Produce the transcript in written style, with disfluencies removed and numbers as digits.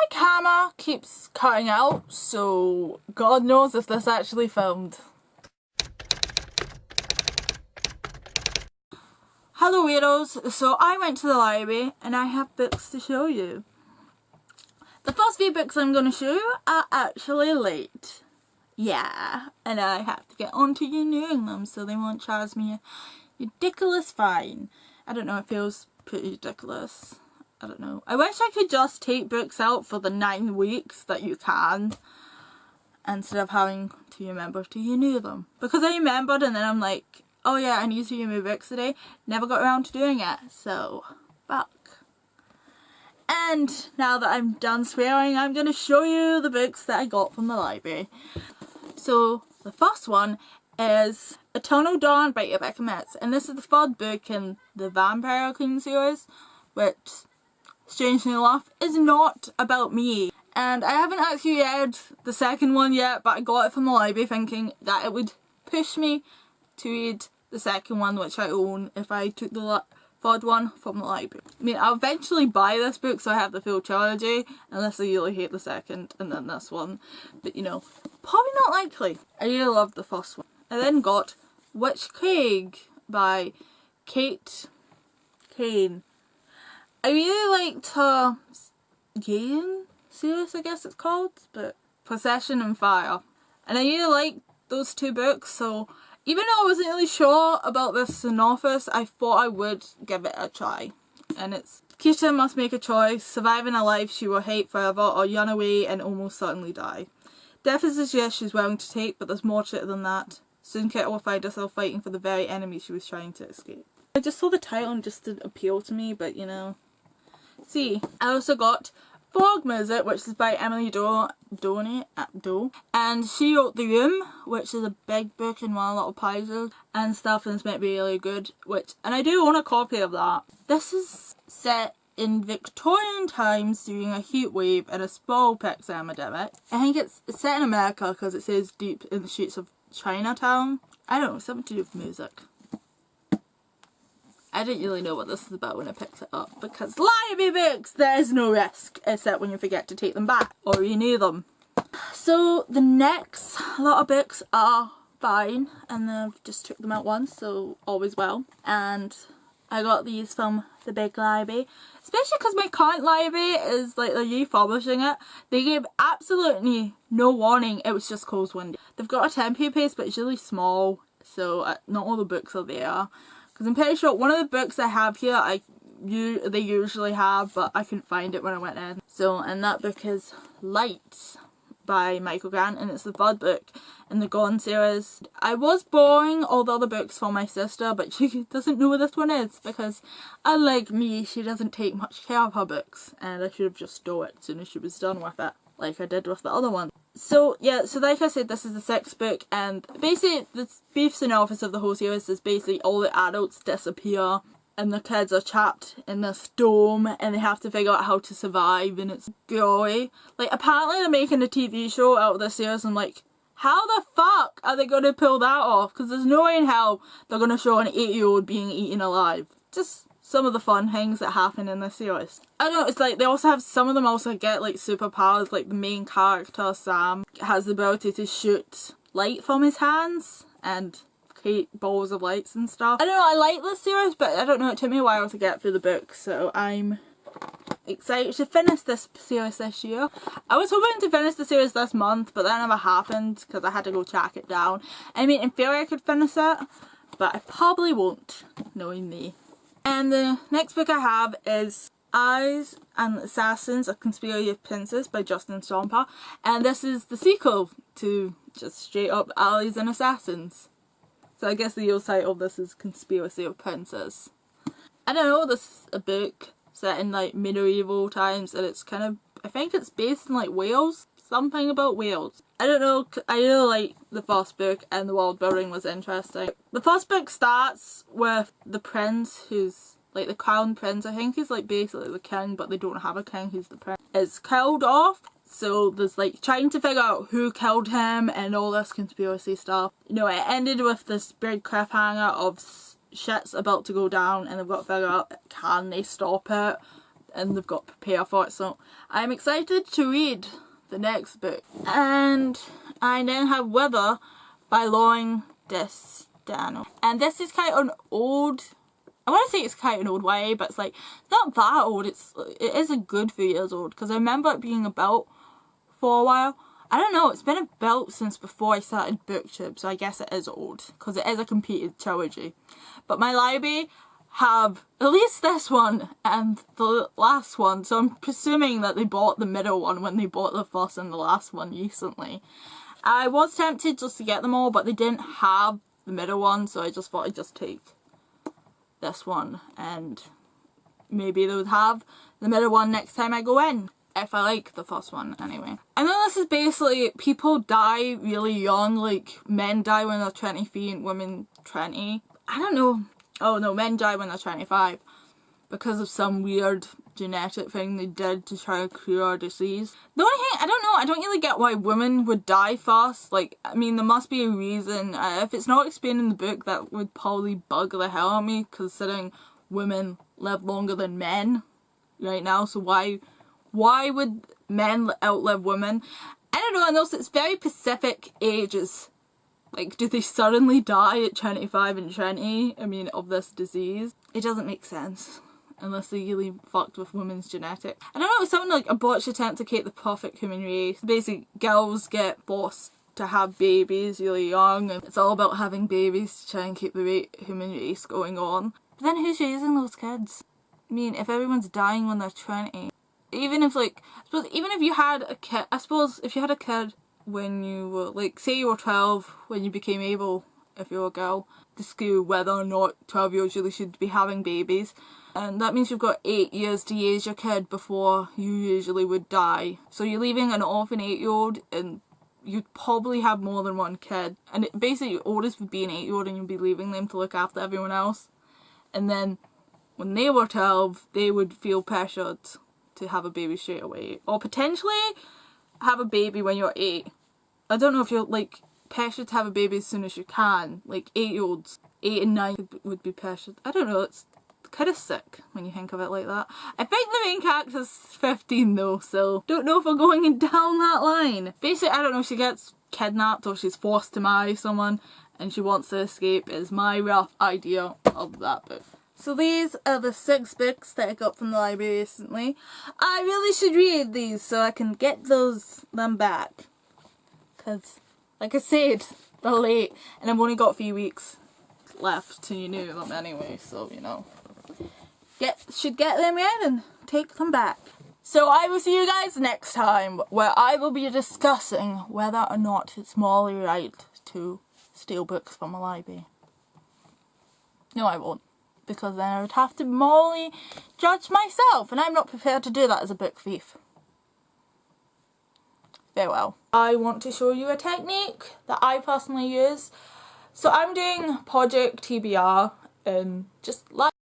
My camera keeps cutting out, so God knows if this actually filmed. Hello weirdos, so I went to the library and I have books to show you. The first few books I'm going to show you are actually late. Yeah, and I have to get on to renewing them so they won't charge me a ridiculous fine. I don't know, it feels pretty ridiculous. I don't know. I wish I could just take books out for the 9 weeks that you can instead of having to remember to renew them. Because I remembered and then I'm like, oh yeah, I need to renew books today. Never got around to doing it, so fuck. And now that I'm done swearing, I'm going to show you the books that I got from the library. So the first one is Eternal Dawn by Rebecca Metz, and this is the third book in the Vampire Queen series, which, strangely enough, is not about me. And I haven't actually read the second one yet, but I got it from the library thinking that it would push me to read the second one, which I own, if I took the third one from the library. I mean, I'll eventually buy this book so I have the full trilogy, unless I really hate the second and then this one. But you know, probably not likely. I really loved the first one. I then got Witch Craig by Kate Kane. I really liked her Gain series, I guess it's called, but Possession and Fire. And I really liked those two books, so even though I wasn't really sure about this synopsis, I thought I would give it a try. And it's Keisha must make a choice, survive in a life she will hate forever or run away and almost certainly die. Death is a risk she's willing to take, but there's more to it than that. Soon Kit will find herself fighting for the very enemy she was trying to escape. I just saw the title and just didn't appeal to me, but you know. See, I also got Fog Music, which is by Emily Doe, and she wrote The Room, which is a big book and won a lot of prizes and stuff, and it's meant to be really good, and I do own a copy of that. This is set in Victorian times during a heat wave and a smallpox epidemic. I think it's set in America because it says deep in the streets of Chinatown. I don't know, something to do with music. I didn't really know what this is about when I picked it up, because library books, there is no risk except when you forget to take them back or renew them. So the next lot of books are fine, and I've just took them out once, so always well. And I got these from the big library, especially because my current library is like they're refurbishing it. They gave absolutely no warning, it was just closed one day. They've got a temporary place, but it's really small, so not all the books are there. Because I'm pretty sure one of the books I have here, they usually have, but I couldn't find it when I went in. So, and that book is Lights by Michael Grant, and it's the third book in the Gone series. I was borrowing all the other books for my sister, but she doesn't know where this one is, because unlike me, she doesn't take much care of her books, and I should have just stole it as soon as she was done with it, like I did with the other one. So yeah, so like I said, this is the 6th book, and basically the brief synopsis of the whole series is basically all the adults disappear and the kids are trapped in this dome and they have to figure out how to survive, and it's gory. Like, apparently they're making a TV show out of this series, and I'm like, how the fuck are they going to pull that off? Because there's no way in hell they're going to show an 8-year-old being eaten alive. Just some of the fun things that happen in this series. I don't know, it's like they also have, some of them also get like superpowers, like the main character, Sam, has the ability to shoot light from his hands and create balls of lights and stuff. I don't know, I like this series, but I don't know, it took me a while to get through the book, so I'm excited to finish this series this year. I was hoping to finish the series this month, but that never happened because I had to go track it down. I mean, in theory I could finish it, but I probably won't, knowing me. And the next book I have is Eyes and Assassins, A Conspiracy of Princes by Justin Stomper. And this is the sequel to just straight up Eyes and Assassins. So I guess the real title of this is Conspiracy of Princes. I don't know, this is a book set in like medieval times, and it's kind of, I think it's based in like Wales. Something about Wales. I don't know, I really like the first book and the world building was interesting. The first book starts with the prince, who's like the crown prince, I think he's like basically the king, but they don't have a king, he's the prince, is killed off. So there's like trying to figure out who killed him and all this conspiracy stuff. You know, it ended with this big cliffhanger of shit's about to go down and they've got to figure out, can they stop it? and they've got to prepare for it. So I'm excited to read the next book. And I then have Wither by Lauren Distano. And this is kind of an old, I want to say it's kind of an old YA, but it's like not that old. It is a good few years old, because I remember it being about for a while. I don't know, it's been about since before I started BookTube, so I guess it is old, because it is a completed trilogy. But my library have at least this one and the last one, so I'm presuming that they bought the middle one when they bought the first and the last one recently. I was tempted just to get them all, but they didn't have the middle one, so I just thought I'd just take this one, and maybe they would have the middle one next time I go in, if I like the first one anyway. And then this is basically, people die really young, like men die when they're 23 and women 20. I don't know. Oh no, men die when they're 25 because of some weird genetic thing they did to try to cure a disease. The only thing, I don't know, I don't really get why women would die fast. Like, I mean, there must be a reason. If it's not explained in the book, that would probably bug the hell out of me, considering women live longer than men right now. So why would men outlive women? I don't know. And also, it's very specific ages. Like, do they suddenly die at 25 and 20? I mean, of this disease? It doesn't make sense. Unless they really fucked with women's genetics. I don't know, it's something like a botched attempt to create the perfect human race. Basically, girls get forced to have babies really young, and it's all about having babies to try and keep the human race going on. But then who's raising those kids? I mean, if everyone's dying when they're 20, even if, like, I suppose, even if you had a kid, I suppose if you had a kid when you were, like, say you were 12 when you became able, if you're a girl, to school whether or not 12-year-olds really should be having babies. And that means you've got 8 years to raise your kid before you usually would die. So you're leaving an orphan 8-year-old, and you'd probably have more than one kid. And basically your oldest would be an 8-year-old, and you'd be leaving them to look after everyone else. And then when they were 12, they would feel pressured to have a baby straight away. Or potentially have a baby when you're 8. I don't know if you're, like, pressured to have a baby as soon as you can. Like, 8-year-olds, 8 and 9 would be pressured. I don't know, it's kind of sick when you think of it like that. I think the main character's 15 though, so don't know if we're going down that line. Basically, I don't know, she gets kidnapped or she's forced to marry someone and she wants to escape, is my rough idea of that book. So these are the 6 books that I got from the library recently. I really should read these so I can get them back. Because, like I said, they're late and I've only got a few weeks left to renew them anyway, so you know. Should get them in and take them back. So I will see you guys next time, where I will be discussing whether or not it's morally right to steal books from a library. No, I won't, because then I would have to morally judge myself, and I'm not prepared to do that as a book thief. Farewell. I want to show you a technique that I personally use. So I'm doing Project TBR, and just like